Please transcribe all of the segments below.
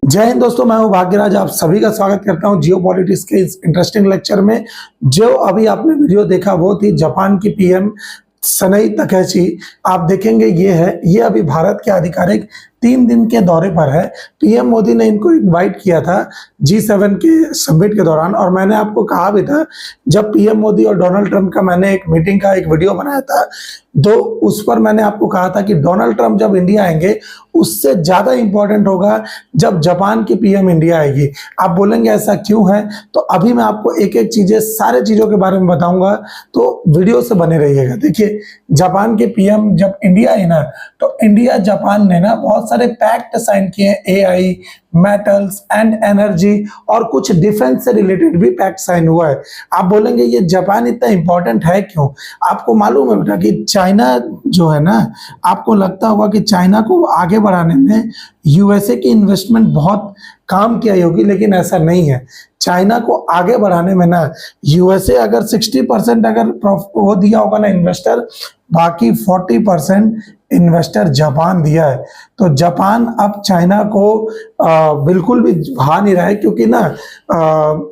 जय हिंद दोस्तों, मैं हूं भाग्यराज। आप सभी का स्वागत करता हूं जियो पॉलिटिक्स के इस इंटरेस्टिंग लेक्चर में। जो अभी आपने वीडियो देखा वो थी जापान की पीएम सनाई तकैची। आप देखेंगे ये अभी भारत के आधिकारिक 3 दिन के दौरे पर है। पीएम मोदी ने इनको इनवाइट किया था G7 के समिट के दौरान, और मैंने आपको कहा भी था जब पीएम मोदी और डोनाल्ड ट्रंप का मैंने एक मीटिंग का एक वीडियो बनाया था, तो उस पर मैंने आपको कहा था कि डोनाल्ड ट्रंप जब इंडिया आएंगे उससे ज्यादा इंपॉर्टेंट होगा जब जापान की पीएम इंडिया आएगी। आप बोलेंगे ऐसा क्यों है, तो अभी मैं आपको एक एक चीजें सारे चीजों के बारे में बताऊंगा, तो वीडियो से बने रहिएगा। देखिए, जापान के पीएम जब इंडिया आई ना, तो इंडिया जापान ने ना बहुत सारे पैक्ट साइन किए, AI, मेटल्स एंड एनर्जी, और कुछ डिफेंस से रिलेटेड भी पैक्ट साइन हुआ है। आप बोलेंगे ये जापान इतना इंपॉर्टेंट है क्यों? आपको मालूम है बेटा कि चाइना जो है ना, आपको लगता होगा कि चाइना को आगे बढ़ाने में यूएसए की इन्वेस्टमेंट बहुत काम किया होगी, लेकिन ऐसा नहीं है। चाइना को आगे बढ़ाने में ना यूएसए अगर 60% अगर वो दिया होगा ना इन्वेस्टर, बाकी 40% इन्वेस्टर जापान दिया है। तो जापान अब चाइना को बिल्कुल भी भा नहीं रहा है, क्योंकि ना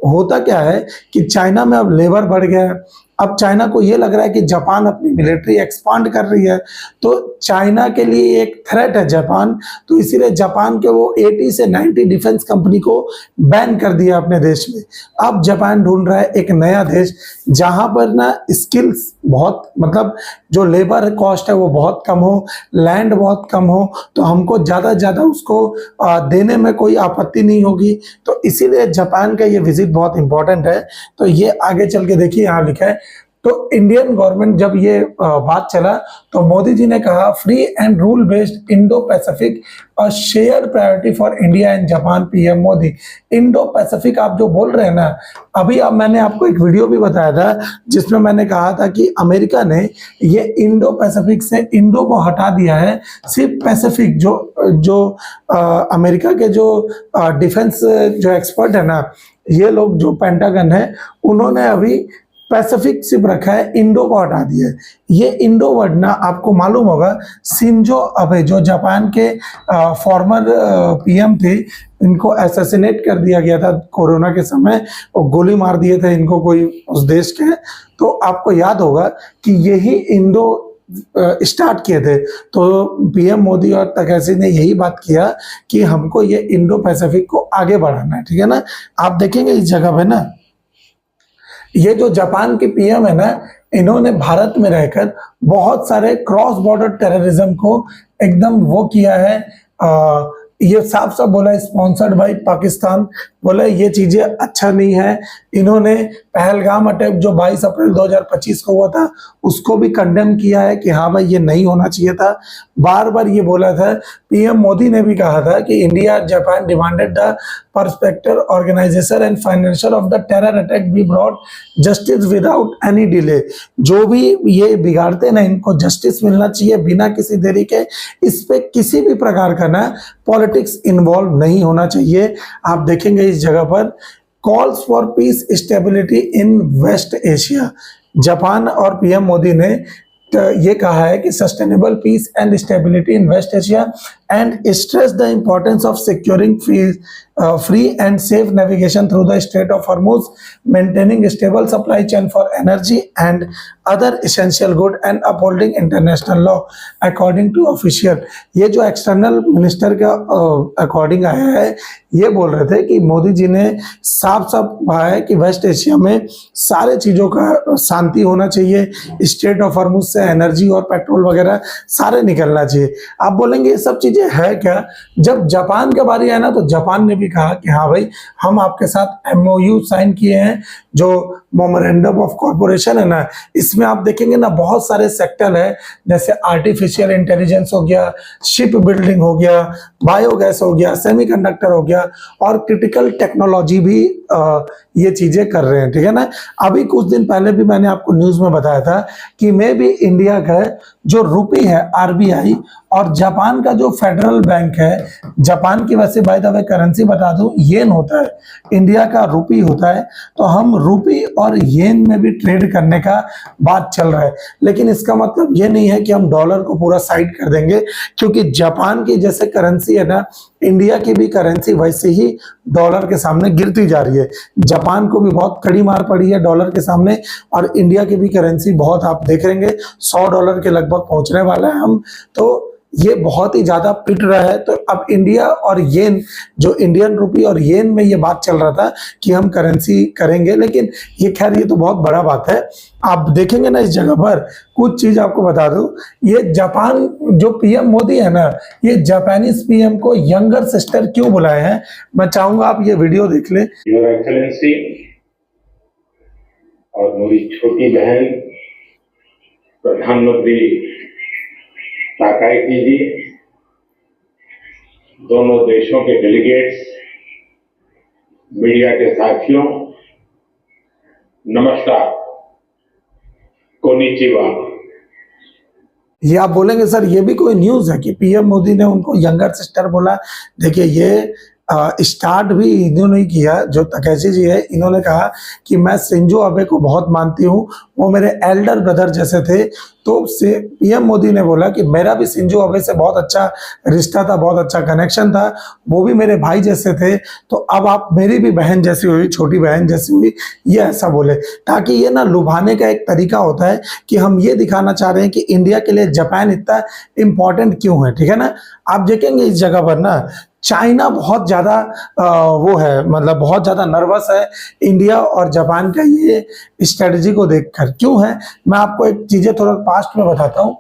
होता क्या है कि चाइना में अब लेबर बढ़ गया है। अब चाइना को ये लग रहा है कि जापान अपनी मिलिट्री एक्सपांड कर रही है, तो चाइना के लिए एक थ्रेट है जापान। तो इसीलिए जापान के वो 80 से 90 डिफेंस कंपनी को बैन कर दिया अपने देश में। अब जापान ढूंढ रहा है एक नया देश जहां पर ना स्किल्स बहुत, मतलब जो लेबर कॉस्ट है वो बहुत कम हो, लैंड बहुत कम हो, तो हमको ज़्यादा से ज़्यादा उसको देने में कोई आपत्ति नहीं होगी। तो इसीलिए जापान का ये विजिट बहुत इंपॉर्टेंट है। तो ये आगे चल के देखिए, यहाँ लिखा है। तो इंडियन गवर्नमेंट जब ये बात चला तो मोदी जी ने कहा, free and rule based Indo Pacific a share priority for India and Japan, PM Modi. Indo Pacific आप जो बोल रहे हैं ना, अभी अब मैंने आपको एक वीडियो भी बताया था जिसमें मैंने कहा था कि अमेरिका ने ये इंडो पैसिफिक से इंडो को हटा दिया है, सिर्फ पैसिफिक। जो अमेरिका के जो डिफेंस जो एक्सपर्ट है ना, ये लोग जो पेंटागन है, उन्होंने अभी पैसिफिक सिर्फ रखा है, इंडो को हटा दिया है। ये इंडो वर्ड ना आपको मालूम होगा, शिंजो अबे जो जापान के फॉर्मर पीएम थे, इनको असैसिनेट कर दिया गया था कोरोना के समय, और गोली मार दिए थे इनको कोई उस देश के। तो आपको याद होगा कि यही इंडो स्टार्ट किए थे। तो पीएम मोदी और तकैची ने यही बात किया कि हमको ये इंडो पैसिफिक को आगे बढ़ाना है, ठीक है ना। आप देखेंगे इस जगह पे ना, ये जो जापान के पीएम है ना, इन्होंने भारत में रहकर बहुत सारे क्रॉस बॉर्डर टेररिज्म को एकदम वो किया है। ये साफ साफ बोला है, स्पॉन्सर्ड बाय पाकिस्तान, बोला ये चीजें अच्छा नहीं है। इन्होंने पहलगाम अटैक जो 22 अप्रैल 2025 को हुआ था, उसको भी कंडेम किया है कि हाँ भाई ये नहीं होना चाहिए था। बार बार ये बोला था। पीएम मोदी ने भी कहा था कि India Japan demanded the perspective organization and financial of the terror attack be brought justice without any delay. जो भी ये बिगाड़ते ना, इनको जस्टिस मिलना चाहिए बिना किसी देरी के। इस पे किसी भी प्रकार का ना पॉलिटिक्स इन्वॉल्व नहीं होना चाहिए। आप देखेंगे इस जगह पर, calls for peace stability in West Asia. Japan और पीएम मोदी ने ये कहा है कि sustainable peace and stability in West Asia and stress the importance of securing free and safe navigation through the Strait of Hormuz, maintaining stable supply chain for energy and other essential good and upholding international law according to official. ये जो external minister का according आया है, ये बोल रहे थे कि मोदी जी ने साफ साफ कहा है कि वेस्ट एशिया में सारे चीज़ों का शांति होना चाहिए, स्ट्रेट ऑफ हॉर्मुज से एनर्जी और पेट्रोल वगैरह सारे निकलना चाहिए। आप बोलेंगे ये सब चीज़ें है क्या? जब जापान के बारे आया ना, तो जापान ने भी कहा कि हाँ भाई, हम आपके साथ MOU साइन किए हैं, जो मेमोरेंडम ऑफ कॉर्पोरेशन है ना, इसमें आप देखेंगे ना बहुत सारे सेक्टर है, जैसे आर्टिफिशियल इंटेलिजेंस हो गया, शिप बिल्डिंग हो गया, बायोगैस हो गया, सेमीकंडक्टर हो गया, और क्रिटिकल टेक्नोलॉजी भी ये चीजें कर रहे हैं, ठीक है ना। अभी कुछ दिन पहले भी मैंने आपको न्यूज में बताया था कि मे भी इंडिया का जो रुपी है RBI और जापान का जो फेडरल बैंक है, जापान की वैसे बाय द वे करेंसी बता दूं येन होता है, इंडिया का रुपी होता है। तो हम रुपी और येन में भी ट्रेड करने का बात चल रहा है। लेकिन इसका मतलब ये नहीं है कि हम डॉलर को पूरा साइड कर देंगे, क्योंकि जापान की जैसे करेंसी है ना, इंडिया की भी करेंसी वैसे ही डॉलर के सामने गिरती जा रही है। जापान को भी बहुत कड़ी मार पड़ी है डॉलर के सामने, और इंडिया की भी करेंसी बहुत, आप देखेंगे $100 के लगभग पहुंचने वाला है हम। तो ये बहुत ही ज्यादा पिट रहा है। तो अब इंडिया और येन, जो इंडियन रुपी और येन में ये बात चल रहा था कि हम करेंसी करेंगे, लेकिन ये खैर ये तो बहुत बड़ा बात है। आप देखेंगे ना इस जगह पर कुछ चीज आपको बता दूं, ये जापान जो पीएम मोदी है ना, ये जापानीज पीएम को यंगर सिस्टर क्यों बुलाए हैं, मैं चाहूंगा आप ये वीडियो देख लें। योर एक्सेलेंसी और मेरी छोटी बहन प्रधानमंत्री ताकाइची जी, दोनों देशों के डेलीगेट्स, मीडिया के साथियों, नमस्कार, कोनिचिवा। ये आप बोलेंगे सर ये भी कोई न्यूज है कि पीएम मोदी ने उनको यंगर सिस्टर बोला। देखिए ये स्टार्ट भी इन्होंने किया, जो तकैची जी है, इन्होंने कहा कि मैं शिंजो अबे को बहुत मानती हूँ, वो मेरे एल्डर ब्रदर जैसे थे। तो से पीएम मोदी ने बोला कि मेरा भी शिंजो अबे से बहुत अच्छा रिश्ता था, बहुत अच्छा कनेक्शन था, वो भी मेरे भाई जैसे थे, तो अब आप मेरी भी बहन जैसी हुई, छोटी बहन जैसी हुई, ये ऐसा बोले, ताकि ये ना लुभाने का एक तरीका होता है कि हम ये दिखाना चाह रहे हैं कि इंडिया के लिए जापान इतना इंपॉर्टेंट क्यों है। ठीक है ना, आप देखेंगे इस जगह पर ना चाइना बहुत ज्यादा वो है, मतलब बहुत ज्यादा नर्वस है इंडिया और जापान का ये स्ट्रेटजी को देखकर। क्यों है, मैं आपको एक चीजें थोड़ा पास्ट में बताता हूँ।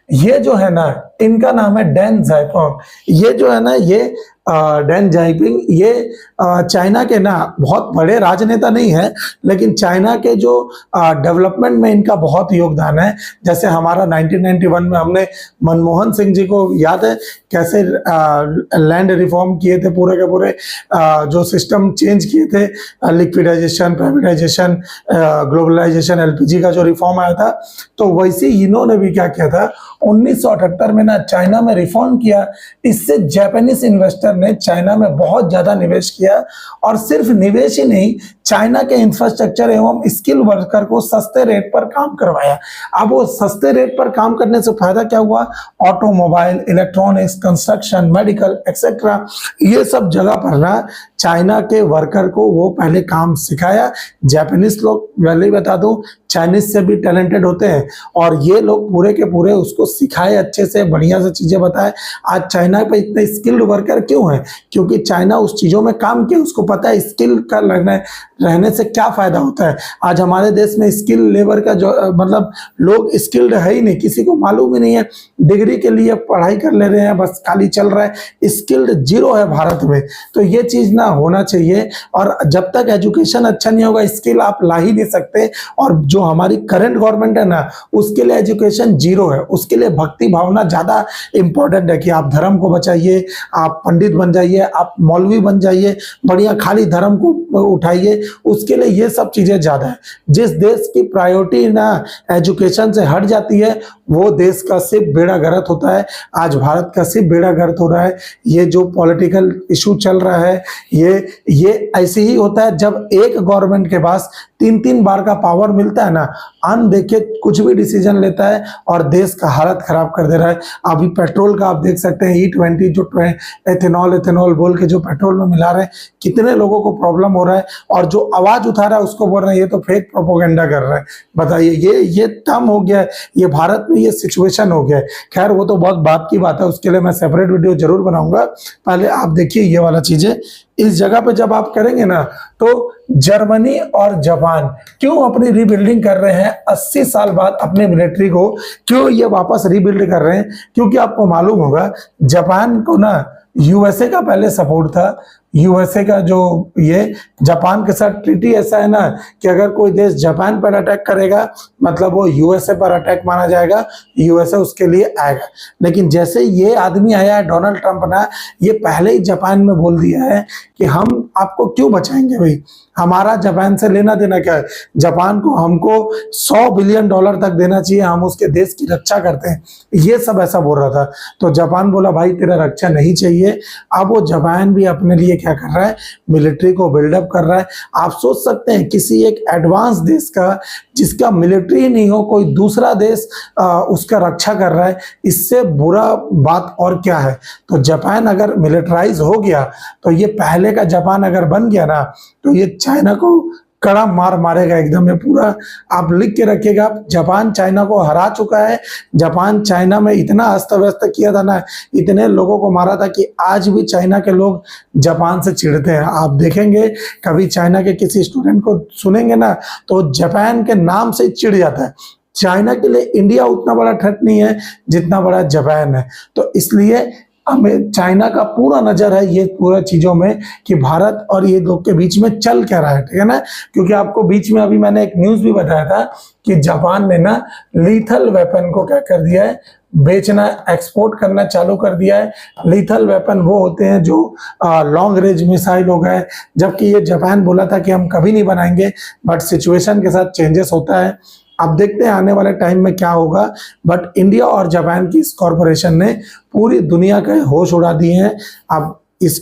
ये जो है ना, इनका नाम है डेन जाइपिंग। ये जो है ना, ये डेन जाइपिंग, ये चाइना के ना बहुत बड़े राजनेता नहीं है, लेकिन चाइना के जो डेवलपमेंट में इनका बहुत योगदान है। जैसे हमारा 1991 में हमने मनमोहन सिंह जी को याद है कैसे लैंड रिफॉर्म किए थे, पूरे के पूरे जो सिस्टम चेंज किए थे, लिक्विडाइजेशन, प्राइवेटाइजेशन, ग्लोबलाइजेशन, एलपीजी का जो रिफॉर्म आया था। तो वैसे ही इन्होंने भी क्या किया था, 1978 में ना चाइना में रिफॉर्म किया। इससे जापानीज इन्वेस्टर ने चाइना में बहुत ज्यादा निवेश किया, और सिर्फ निवेश ही नहीं, चाइना के इंफ्रास्ट्रक्चर एवं स्किल वर्कर को सस्ते रेट पर काम करवाया। अब वो सस्ते रेट पर काम करने से फायदा क्या हुआ, automobile, electronics, construction, medical etcetera, ये सब जगह पर ना चाइना के वर्कर को वो पहले काम सिखाया। जापानीज लोग, पहले ही बता दूं, चाइनीज से भी टैलेंटेड होते हैं, और ये लोग पूरे के पूरे उसको सिखाए, अच्छे से बढ़िया से चीजें बताए। आज चाइना पे इतने स्किल्ड वर्कर क्यों है, क्योंकि चाइना उस चीजों में काम किया, उसको पता है स्किल का रहने से क्या फायदा होता है। आज हमारे देश में स्किल लेबर का जो मतलब लोग स्किल्ड है ही नहीं, किसी को मालूम ही नहीं है, डिग्री के लिए पढ़ाई कर ले रहे हैं, बस खाली चल रहा है, स्किल्ड जीरो है भारत में। तो ये चीज ना होना चाहिए, और जब तक एजुकेशन अच्छा नहीं होगा, स्किल आप ला ही नहीं सकते। और जो हमारी करंट गवर्नमेंट है ना, उसके लिए एजुकेशन जीरो है, उसके लिए भक्ति भावना ज्यादा इंपॉर्टेंट है कि आप धर्म को बचाइए, आप पंडित बन जाइए, आप मौलवी बन जाइए, बढ़िया खाली धर्म को उठाइए, उसके लिए ये सब चीजें ज्यादा है। जिस देश की प्रायोरिटी ना एजुकेशन से हट जाती है, वो देश का सिर्फ बेड़ा गर्क होता है। आज भारत का सिर्फ बेड़ा गर्क हो रहा है। ये जो पॉलिटिकल इशू चल रहा है, ये ऐसे ही होता है जब एक गवर्नमेंट के पास 3-3 बार का पावर मिलता है ना, अनदेखे कुछ भी डिसीजन लेता है और देश का हालत खराब कर दे रहा है। अभी पेट्रोल का आप देख सकते हैं, E20 जो एथेनॉल बोल के जो पेट्रोल में मिला रहे हैं, कितने लोगों को प्रॉब्लम हो रहा है, और जो आवाज उठा रहा है उसको बोल रहे हैं ये तो फेक प्रोपोगेंडा कर रहा है। बताइए, ये टर्म हो गया है, ये भारत में ये सिचुएशन हो गया है। खैर वो तो बहुत बात की बात है, उसके लिए मैं सेपरेट वीडियो जरूर बनाऊंगा। पहले आप देखिए ये वाला चीजें। इस जगह पे जब आप करेंगे ना, तो जर्मनी और जापान क्यों अपनी रीबिल्डिंग कर रहे हैं 80 साल बाद, अपने मिलिट्री को क्यों ये वापस रीबिल्ड कर रहे हैं, क्योंकि आपको मालूम होगा जापान को ना यूएसए का पहले सपोर्ट था। यूएसए का जो ये जापान के साथ ट्रीटी ऐसा है ना कि अगर कोई देश जापान पर अटैक करेगा, मतलब वो यूएसए पर अटैक माना जाएगा, यूएसए उसके लिए आएगा। लेकिन जैसे ये आदमी आया है डोनाल्ड ट्रंप ना, ये पहले ही जापान में बोल दिया है कि हम आपको क्यों बचाएंगे भाई, हमारा जापान से लेना देना क्या है, जापान को हमको $100 बिलियन तक देना चाहिए, हम उसके देश की रक्षा करते हैं, ये सब ऐसा बोल रहा था। तो जापान बोला भाई तेरा रक्षा नहीं चाहिए। अब वो जापान भी अपने लिए क्या कर रहा है, मिलिट्री को बिल्डअप कर रहा है। आप सोच सकते हैं किसी एक एडवांस देश का जिसका मिलिट्री नहीं हो, कोई दूसरा देश उसका रक्षा कर रहा है, इससे बुरा बात और क्या है। तो जापान अगर मिलिटराइज हो गया तो ये पहले का जापान अगर बन गया ना, तो ये चाइना को कड़ा मार मारेगा एकदम। ये पूरा आप लिख के रखिएगा, जापान चाइना को हरा चुका है। जापान चाइना में इतना अस्त व्यस्त किया था ना, इतने लोगों को मारा था कि आज भी चाइना के लोग जापान से चिढ़ते हैं। आप देखेंगे कभी चाइना के किसी स्टूडेंट को सुनेंगे ना, तो जापान के नाम से चिढ़ जाता है। चाइना के लिए इंडिया उतना बड़ा थ्रेट नहीं है जितना बड़ा जापान है। तो इसलिए हमें चाइना का पूरा नजर है ये पूरा चीजों में कि भारत और ये लोग के बीच में चल क्या रहा है, ठीक है ना। क्योंकि आपको बीच में अभी मैंने एक न्यूज भी बताया था कि जापान ने ना लीथल वेपन को क्या कर दिया है, बेचना, एक्सपोर्ट करना चालू कर दिया है। लीथल वेपन वो होते हैं जो लॉन्ग रेंज मिसाइल हो गए, जबकि ये जापान बोला था कि हम कभी नहीं बनाएंगे, बट सिचुएशन के साथ चेंजेस होता है। अब देखते हैं आने वाले टाइम में क्या होगा। बट इंडिया और जापान की इस कॉरपोरेशन ने पूरी दुनिया के होश उड़ा दिए हैं। अब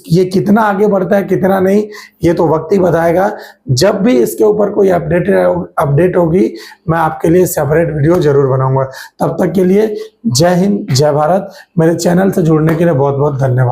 ये कितना आगे बढ़ता है कितना नहीं, ये तो वक्त ही बताएगा। जब भी इसके ऊपर कोई अपडेट होगी, मैं आपके लिए सेपरेट वीडियो जरूर बनाऊंगा। तब तक के लिए जय हिंद, जय भारत। मेरे चैनल से जुड़ने के लिए बहुत बहुत धन्यवाद।